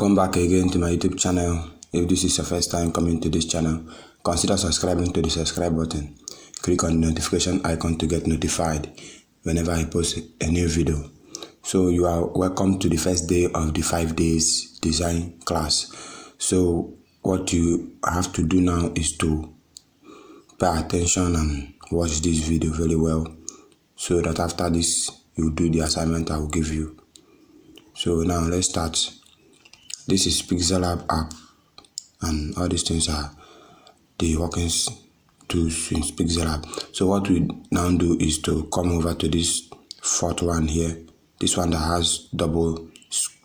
Welcome back again to my YouTube channel. If this is your first time coming to this channel, consider subscribing to the subscribe button. Click on the notification icon to get notified whenever I post a new video. So you are welcome to the first day of the 5 days design class. So what you have to do now is to pay attention and watch this video very well, so that after this you do the assignment I will give you. So now let's start. This is Pixellab app, and all these things are the working tools in Pixellab. So what we now do is to come over to this fourth one here, this one that has double,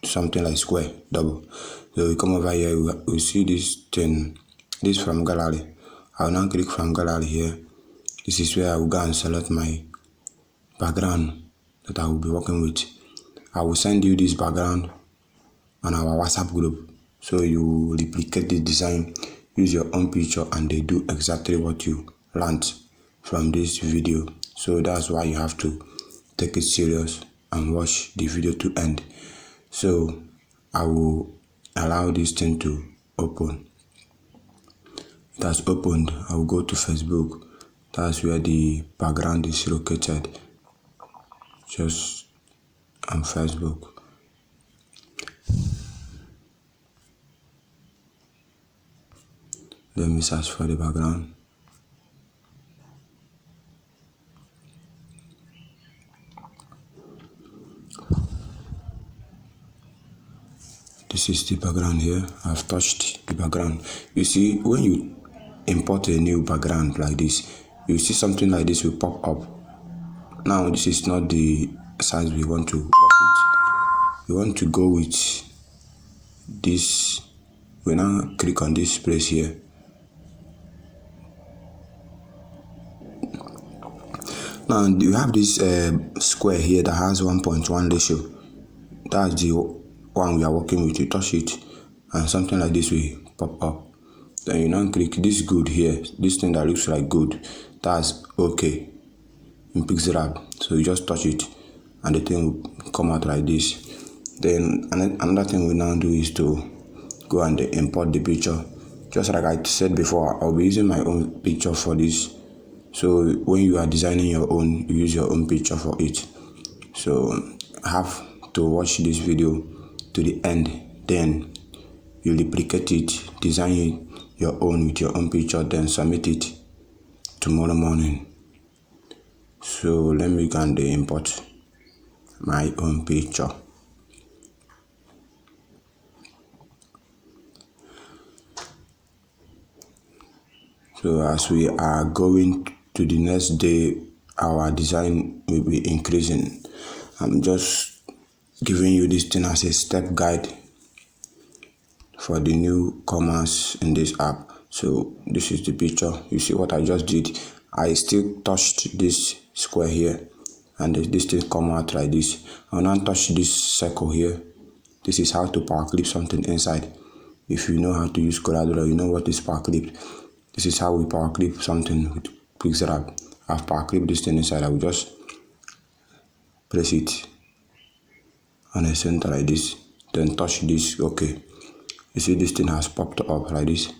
something like square, double. So we come over here, we see this thing, this from gallery. I will now click from gallery here. This is where I will go and select my background that I will be working with. I will send you this background on our WhatsApp group, so you replicate the design, use your own picture, and they do exactly what you learned from this video. So that's why you have to take it serious and watch the video to end. So I will allow this thing to open. It has opened. I will go to Facebook. That's where the background is located, just on Facebook. Let me search for the background. This is the background here. I've touched the background. You see, when you import a new background like this, you see something like this will pop up. Now this is not the size we want to work with. We want to go with this. We now click on this place here. Now you have this square here that has 1.1 ratio. That's the one we are working with. You touch it and something like this will pop up. Then you now click this good here, this thing that looks like good, that's okay in Pixellab. So you just touch it and the thing will come out like this. Then another thing we now do is to go and import the picture. Just like I said before, I'll be using my own picture for this. So when you are designing your own, you use your own picture for it. So have to watch this video to the end, then you replicate it, design it your own with your own picture, then submit it tomorrow morning. So let me go and import my own picture. So as we are going to the next day, our design will be increasing. I'm just giving you this thing as a step guide for the newcomers in this app. So this is the picture. You see what I just did? I still touched this square here, and this thing come out like this. I'll now touch this circle here. This is how to power clip something inside. If you know how to use CorelDRAW, you know what is power clip. This is how we power clip something with Pixellab. I've power clipped this thing inside. I will just place it on a center like this, then touch this. Okay, you see this thing has popped up like this.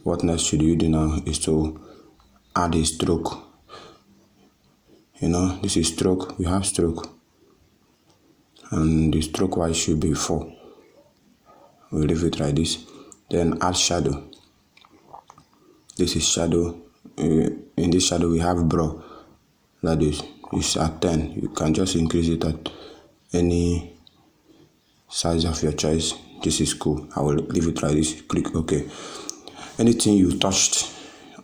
What next should you do now is to add a stroke. You know, this is stroke. We have stroke, and the stroke wise should be 4. We'll leave it like this. Then add shadow. This is shadow. In this shadow we have brow like this. It's at 10. You can just increase it at any size of your choice. This is cool. I will leave it like this. Click OK. Anything you touched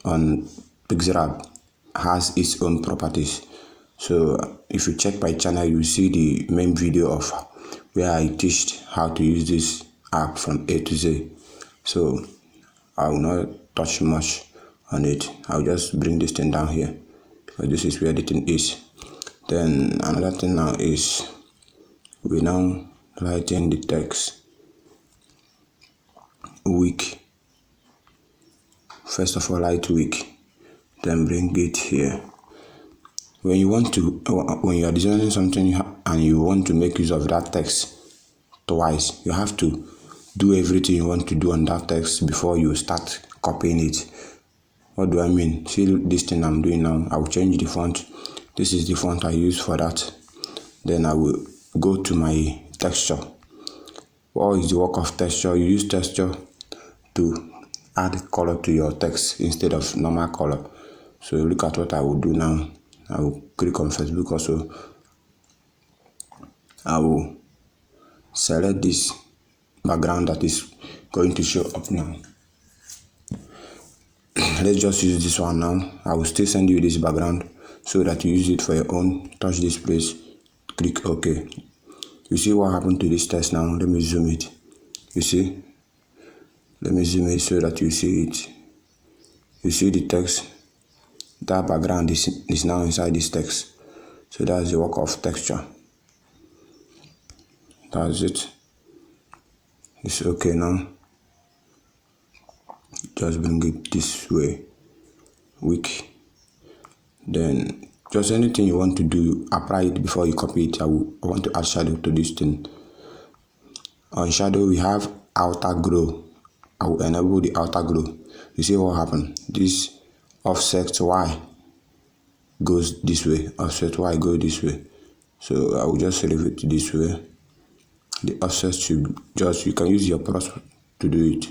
on Pixellab has its own properties. So if you check my channel, you see the main video of where I teach how to use this app from A to Z. So I will not touch much on it. I'll just bring this thing down here, because this is where the thing is. Then another thing now is we now lighten the text. Weak. First of all, light weak, then bring it here. When you are designing something and you want to make use of that text, twice. You have to do everything you want to do on that text before you start copying it. What do I mean? See this thing I'm doing now. I will change the font. This is the font I use for that. Then I will go to my texture. What is the work of texture? You use texture to add color to your text instead of normal color. So look at what I will do now. I will click on Facebook also. I will select this background that is going to show up now. Let's just use this one now. I will still send you this background so that you use it for your own. Touch this place, click OK. You see what happened to this text now? Let me zoom it. You see? Let me zoom it so that you see it. You see the text? That background is now inside this text. So that's the work of texture. That's it. It's okay now. Just bring it this way. Weak. Then just anything you want to do, apply it before you copy it. I want to add shadow to this thing. On shadow we have outer glow. I will enable the outer glow. You see what happened? This offset Y goes this way. Offset Y goes this way. So I will just leave it this way. The offset should just, you can use your brush to do it.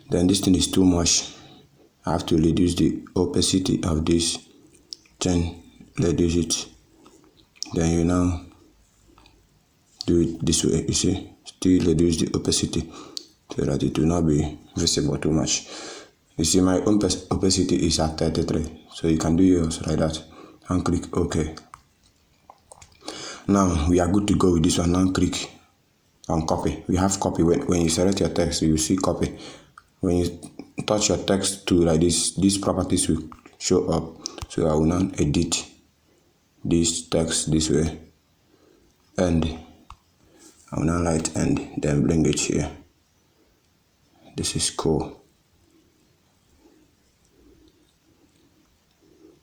Then this thing is too much. I have to reduce the opacity of this. Then reduce it. Then you now do it this way. You see, still reduce the opacity so that it will not be visible too much. You see, my own opacity is at 33, so you can do yours like that and click OK. Now we are good to go with this one. Now click on copy. We have copy. When you select your text, you will see copy. When you touch your text to like this, these properties will show up. So I will now edit this text this way, and I will now write end, then bring it here. This is cool.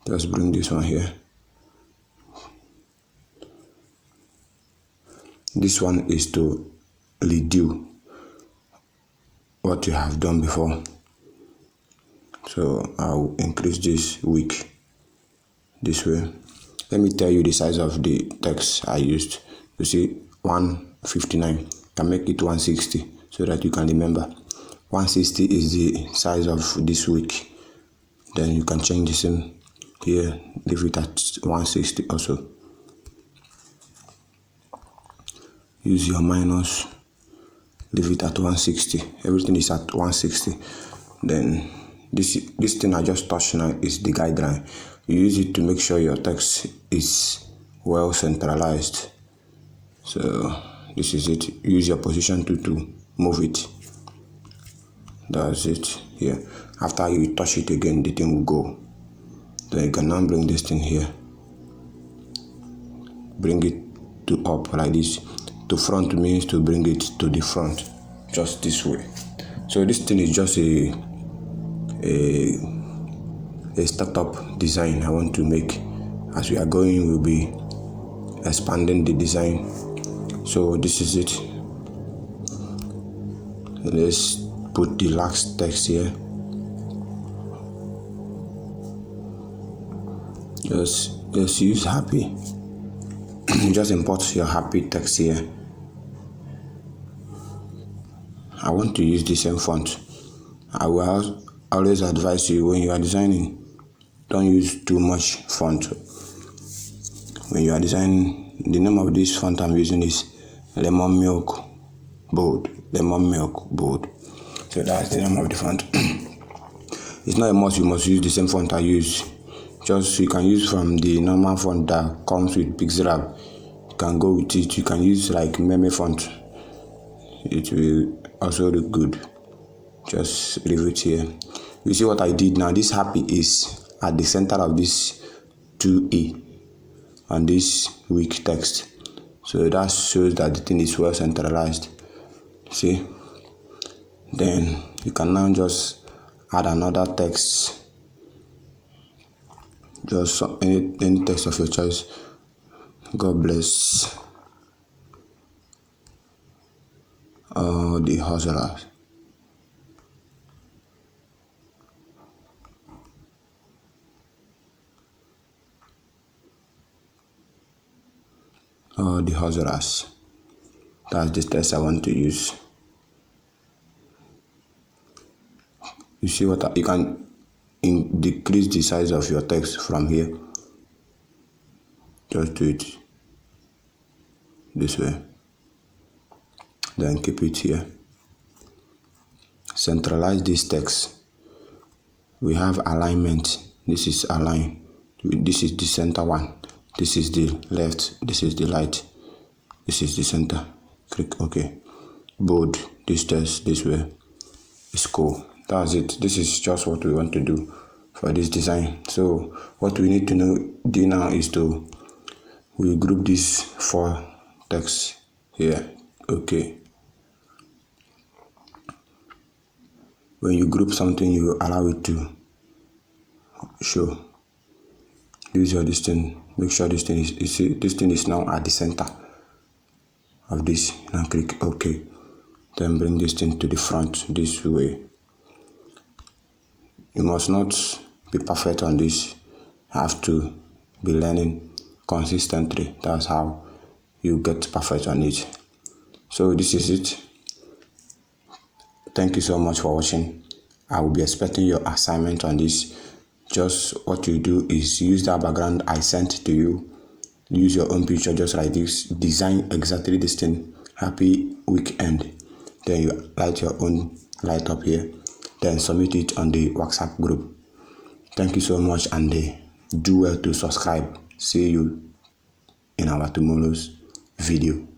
Just bring this one here. This one is to redo what you have done before. So I'll increase this weak this way. Let me tell you the size of the text I used. You see, 159. Can make it 160 so that you can remember. 160 is the size of this week. Then you can change the same here. Leave it at 160 also. Use your minus. Leave it at 160. Everything is at 160. Then this thing I just touched now is the guideline. You use it to make sure your text is well centralized. So this is it. Use your position to move it. That's it here. After you touch it again, the thing will go. Then you can now bring this thing here. Bring it to up like this. To front means to bring it to the front, just this way. So this thing is just a startup design I want to make. As we are going, we'll be expanding the design. So this is it. Let's put the last text here. Just use happy. Just import your happy text here. I want to use the same font. I will always advise you when you are designing, don't use too much font. When you are designing, the name of this font I'm using is Lemon Milk Bold. Lemon Milk Bold. So that's the name of the font. It's not a must you must use the same font I use. Just you can use from the normal font that comes with Pixel. You can go with it. You can use like meme font. It will also look good. Just leave it here. You see what I did now? This happy is at the center of this 2A and this weak text. So that shows that the thing is well centralized. See? Then you can now just add another text. Just any text of your choice. God bless. the hustlers. The hustlers. That's the text I want to use. You see what you can decrease the size of your text from here. Just do it this way. Then keep it here. Centralize this text. We have alignment. This is align. This is the center one. This is the left. This is the right. This is the center. Click OK. Bold this text this way. It's cool. That's it. This is just what we want to do for this design. So what we need to do now is to group these 4 texts here. Okay. When you group something, you allow it to show. Use your distance. Make sure this thing is, you see, this thing is now at the center of this. Now click OK. Then bring this thing to the front this way. You must not be perfect on this. You have to be learning consistently. That's how you get perfect on it. So this is it. Thank you so much for watching. I will be expecting your assignment on this. Just what you do is use that background I sent to you. Use your own picture just like this. Design exactly this thing. Happy weekend. Then you light your own light up here. Then submit it on the WhatsApp group. Thank you so much, and do well to subscribe. See you in our tomorrow's video.